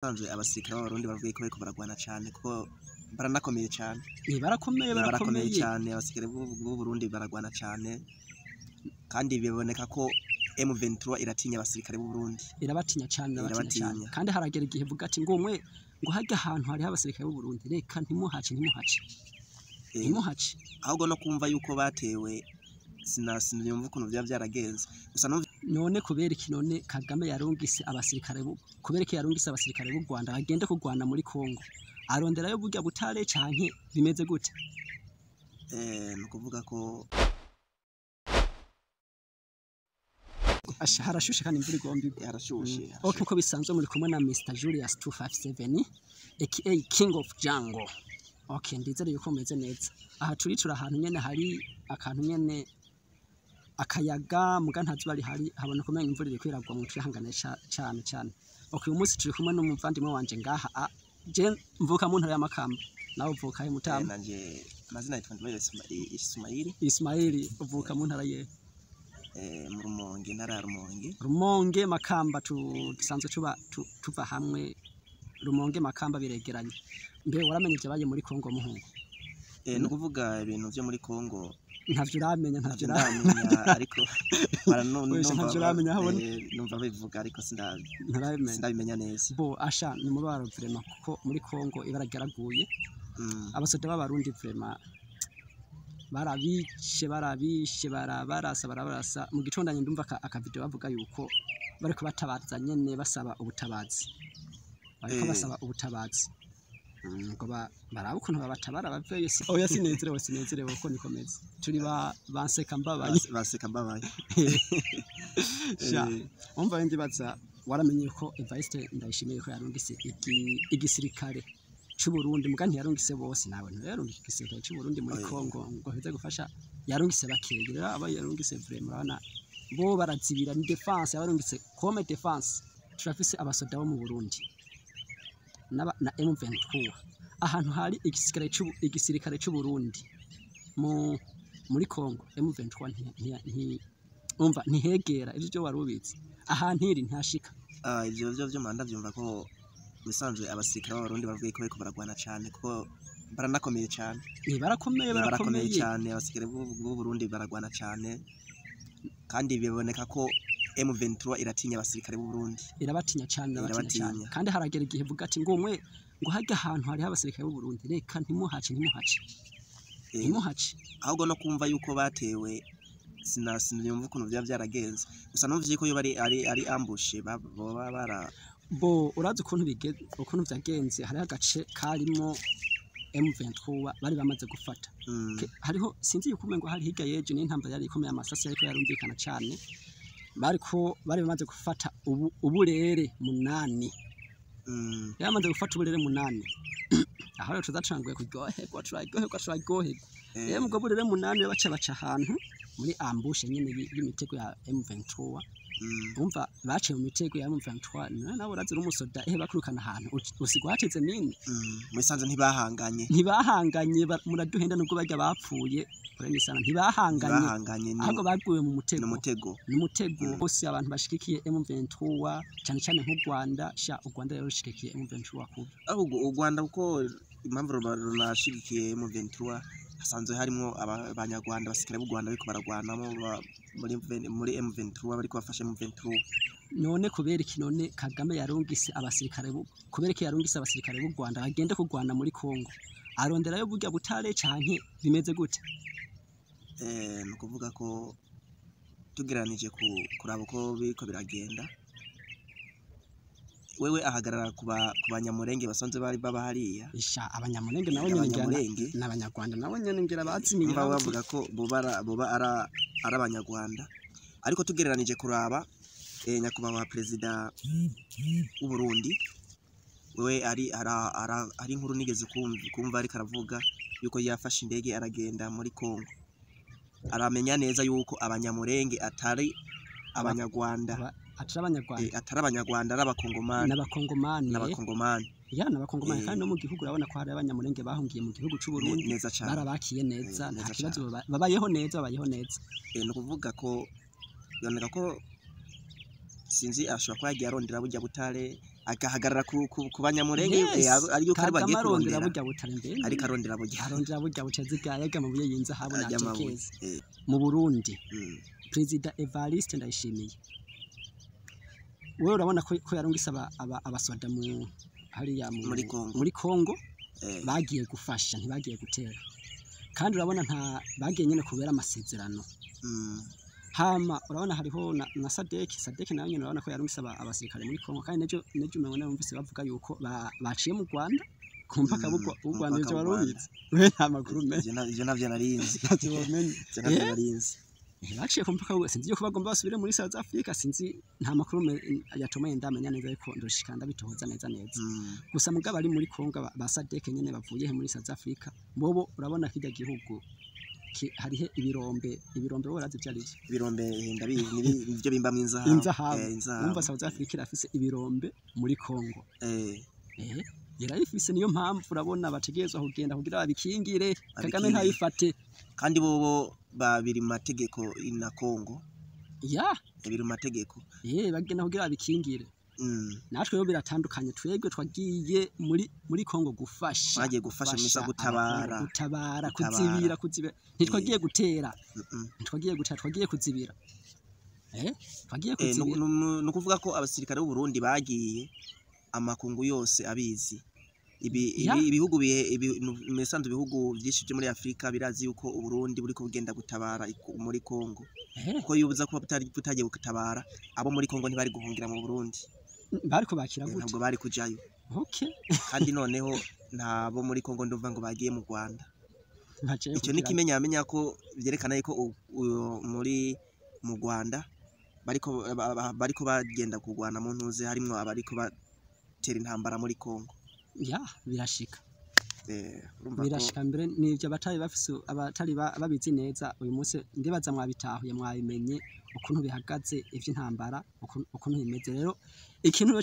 Sanzwe abasirikare b'abarundi bavuye ko bariko baragwana cyane kuko baranakomeye cyane. barakomeye cyane abasirikare b'u Burundi baragwana cyane kandi biboneka ko M23 iratinya abasirikare b'u Burundi. Irabatinya cyane kandi haragera igihe vuga ati ngomwe ngo hajya ahantu hari abasirikare b'u Burundi reka ntimuhace ahubwo no kumva yuko batewe sinumva ukuntu byaragenze gusa none kubera iki none Kagame yarungise abasirikare b'u Rwanda bagende kugwana muri Kongo aronderayo burya butare canke bimeze gute nukuvuga ko harashushe kandi imvura igomba yarashushe uko bisanzwe muri kumwe na Mr Julius 257 aka King of Jungle. Ndizere yuko meze neza aha turicura ahantu nyene hari akantu nyene akayaga muga ntazuba hari habona ko imvura iri kwiragwa mu twihangane cyane. Uyu munsi turi kumwe n'umuvandimwe wanje ngaha je mvuka mu ntara ya Makamba nawe uvuka he Mutama? Nanje mazina yitwa Ismaili uvuka mu ntara ye mu Rumonge, ntara ya Rumonge Makamba dusanzwe tuva hamwe Rumonge Makamba biregeranye. Mbe waramenye ibyabaye muri Kongo muhungu? Nukuvuga ibintu byo muri Kongo ntavyo uramenya ariko numva bivuga ariko sindabimenya neza. Bo asha ni mubaro vraiment kuko muri Kongo ibaragaraguye abasoda b'abarundi vraiment barabishe barabarasa mu gicondanye ndumva akavideo bavuga yuko bariko batabaza nyene basaba ubutabazi ngo baraba ukuntu babatabara baveye oya sinezerewe uko nikomeze turi banseka mbabaye umva ndibaza waramenye ko Evariste Ndayishimiye ko yarungise igisirikare cy'u Burundi mugani yarungise bose nawe yarungise igisirikare cy'u Burundi muri Kongo ngo heze gufasha yarungise bakegera aba yarungise vraiment bana bo barazibira ni defense yarungise comme defense turafise abasoda bo mu Burundi na M23 ahantu hari igisirikare cy'u Burundi muri Kongo M23 ntihegera ivyo byo warubitse ahantu iri ntashika ivyo byo manda byumva ko bisanzwe abasirikare b'abarundi bavuye ko bariko baragwana cyane kuko baranakomeye cyane. barakomeye cyane abasirikare b'u Burundi baragwana cyane kandi biboneka ko M23 iratinya abasirikare b'u Burundi. Irabatinya cyane kandi haragera igihe vuga ati ngomwe ngo hajya ahantu hari abasirikare b'u Burundi reka ntimuhace ahubwo no kumva yuko batewe sinumva ukuntu byaragenze gusa numvye ko yo ari ambush bo urazi ukuntu byagenze hari agace karimo M23 bari bamaze gufata hariho sinzi yuko umengo hari higa yeje n'intambara yari ikomeye amasasi ariko yarumvikana cyane bari bamaze gufata uburere 8 yamaze gufata uburere 8 aho rero tuzacanguye kuryoherwa mubwo burere 8 baca ahantu muri ambush nyine y'imitego ya M23 umva baciye mu mitego ya M23 nawe urazi n'umusoda bakurukana ahantu usigwa hateze nini musanze ntibahanganye muraduhenda nubwo bajya bapfuye kureni sana ntibahanganye ahubwo baguye mu mutego bose abantu bashikikiye M23 cyane nk'u Rwanda u Rwanda rero rushikikiye M23 kubi ahubwo u Rwanda uko impamvu runashikikiye M23 hasanzwe harimo abanyarwanda basikare b'u Rwanda ariko baragwanamo muri M23 bariko bafashe M23 none kubera iki none Kagame yarungise abasirikare b'u Rwanda bagende kugwana muri Kongo aronderayo burya butare canke bimeze gute nukuvuga ko tugeranije kuraba ko biriko biragenda wewe ahagarara ku banyamurenge basanzwe bari baba hariya abanyamurenge nabo nyene n'abanyarwanda nabo nyene ngira bazimiye bavuga ko boba ara abanyarwanda ariko tugereranije kuraba nyakubahwa perezida w'u Burundi wewe ari inkuru nigeze kumva ariko aravuga yuko yafashe indege aragenda muri Kongo aramenya neza yuko abanyamurenge atari abanyarwanda atari abanyarwanda n'abakongomani kandi no mu gihugu urabona ko hari abanyamurenge bahungiye mu gihugu cy'u Burundi barabakiye neza nta kibazo babayeho neza no kuvuga ko yoneka ko sinzi ashobora kuba yagiye arondera burya butare agahagarara ku banyamurenge ariyo kari bagiye kurondera burya butare mbere ariko arondera burya butazigaye amabuye y'inza habona atekeza mu Burundi President Evariste Ndayishimiye wewe urabona ko yarungisa abasoda mu hariya muri Kongo bagiye gufasha ntibagiye gutera kandi urabona nta bagiye nyene kubera amasezerano hama urabona hariho na Sadek nayo nyene urabona ko yarungisa abasirikare muri Kongo kandi nejo umenye numvise bavuga yuko baciye mu Rwanda ku mpaka u Rwanda ivyo barubizi we nta makuru menshi ivyo navyo narinzi baciye ku mpaka sinzi yuko bagomba basubire muri South Africa sinzi nta makuru yatomaye ndamenya neza yuko ndoshika ndabitohoza neza gusa mugabo ari muri Kongo ba Sadek nyene bavuye muri South Africa bobo urabona kijya gihugu harihe ibirombe worazi byarije ibirombe ndabizi nivyo bimba mu inzahabu umva South Africa irafise ibirombe muri Kongo yarayifise niyo mpamvu urabona bategezwa kugenda kugira babikingire Kagame ntayifate kandi bobo babiri mu mategeko ina Kongo babiri mu mategeko bagenda kugira babikingire natwe yo biratandukanye twebwe twagiye muri Kongo gufasha bagiye gufasha misa gutabara kuzibira ntitwagiye gutera twagiye kuzibira twagiye kuzibira no kuvuga ko abasirikare b'u Burundi bagiye amakungu yose abizi ibihugu mesanzwe ibihugu byinshi byo muri Afrika birazi yuko u Burundi buri kugenda gutabara muri Kongo ko yubuza ko butagiye gutabara abo muri Kongo ntibari guhungira mu Burundi bariko bakira gute ntabwo bari kujayo kandi noneho ntabo muri Kongo ndumva ngo bagiye mu Rwanda icyo ni kimenyamenya ko byerekana yuko mu Rwanda bariko bagenda kugwana mu ntuze harimo abariko batera intambara muri Kongo birashika mbere nivyo abatari babizi neza uyu munsi ndibaza mwabitahuye mwabimenye ukuntu bihagaze ivy'intambara ukuntu bimeze rero ikintu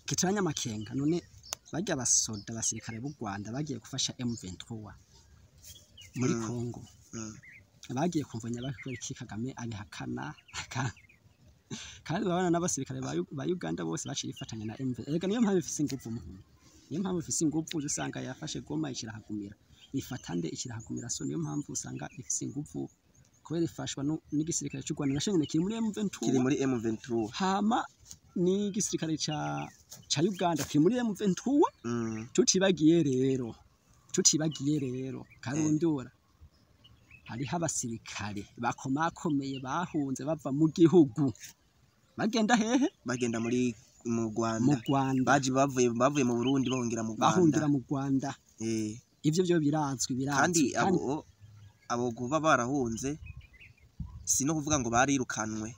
kitaranya amakenga none bajya basoda abasirikare b'u Rwanda bagiye gufasha M23 muri Kongo bagiye kumvanya bakiki Kagame abihakana kandi babana n'abasirikare ba Uganda bose baciye ifatanya na M23 ega niyo mpamvu ifise ingufu usanga yafashe Goma ikirahagumira ifatande ikirahagumira so niyo mpamvu usanga ifise ingufu kubera ifashwa n'igisirikare cy'u Rwanda nashanye kiri muri M23 hama n'igisirikare ca Uganda kiri muri M23 tutibagiye rero karundura hariho abasirikare bakomakomeye bahunze bava mu gihugu bagenda hehe bagenda mu Rwanda bavuye mu Burundi bahungira mu Rwanda ivyo byo birazwi kandi abo kuba barahunze si no kuvuga ngo barirukanwe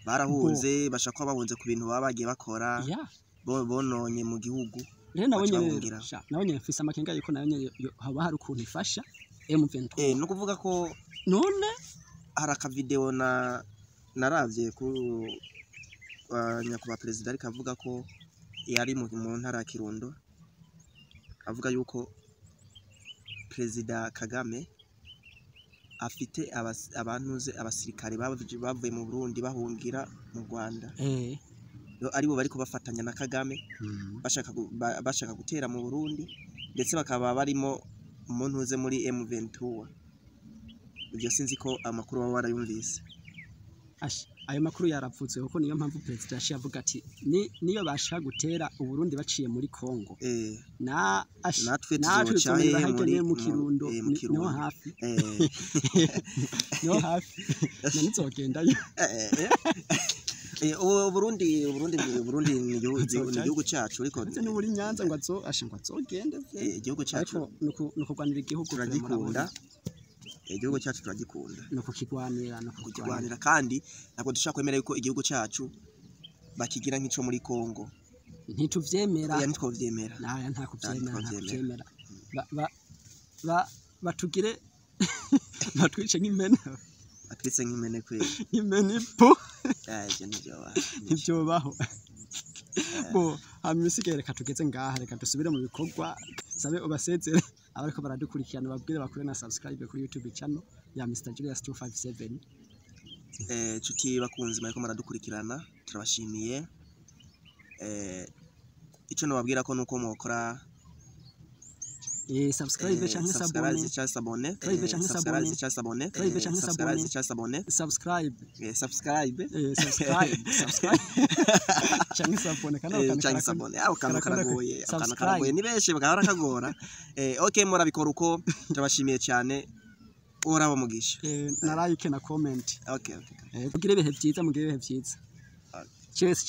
barahunze bashaka bahunze ku bintu baba bagiye bakora bononye mu gihugu rero nabonye mfise amakenga yuko nayo haba hari ukuntu ifasha M23 no kuvuga ko none hari akavideo naravye ku nyakubahwa perezida ariko avuga ko yari mu ntara ya Kirundo avuga yuko perezida Kagame afite abasirikare bavuye mu Burundi bahungira mu Rwanda aribo bari kubafatanya na Kagame bashaka gutera mu Burundi ndetse bakaba barimo umuntu uze muri M23 ibyo sinzi ko amakuru baba warayumvise ayo makuru yaravutse kuko niyo mpamvu perezida yaciye avuga ati niyo bashaka gutera u Burundi baciye muri Kongo natwe tuzocaye mu Kirundo no hafi nizogenda Burundi ni igihugu cyacu ariko no muri Nyanza ngo azogende igihugu cyacu nuko kwanira igihugu turagikunda igihugu cyacu turagikunda nuko kigwanira kandi ntabwo dushaka kwemera yuko igihugu cyacu bakigira nk'ico muri Kongo ntituvyemera ntitwovyemera nta kuvyemera batugire batwice nk'impene kweli impene po ivyo baho bo hamisike reka tugeze ngaha reka dusubire mu bikorwa sabe ubasezere abariko baradukurikirana babwire bakore na subscribe kuri YouTube channel ya Mr Julius 257 cuti bakunzi bariko baradukurikirana turabashimiye ico nobabwira ko nuko mukora subscribe canke sabone subscribe canke sabone aho kantu karagoye akantu karagoye ni benshi bagahora kagora okay murabikora uko turabashimiye cyane urabo mugisha na like na comment okay mugire ibihe byiza cheers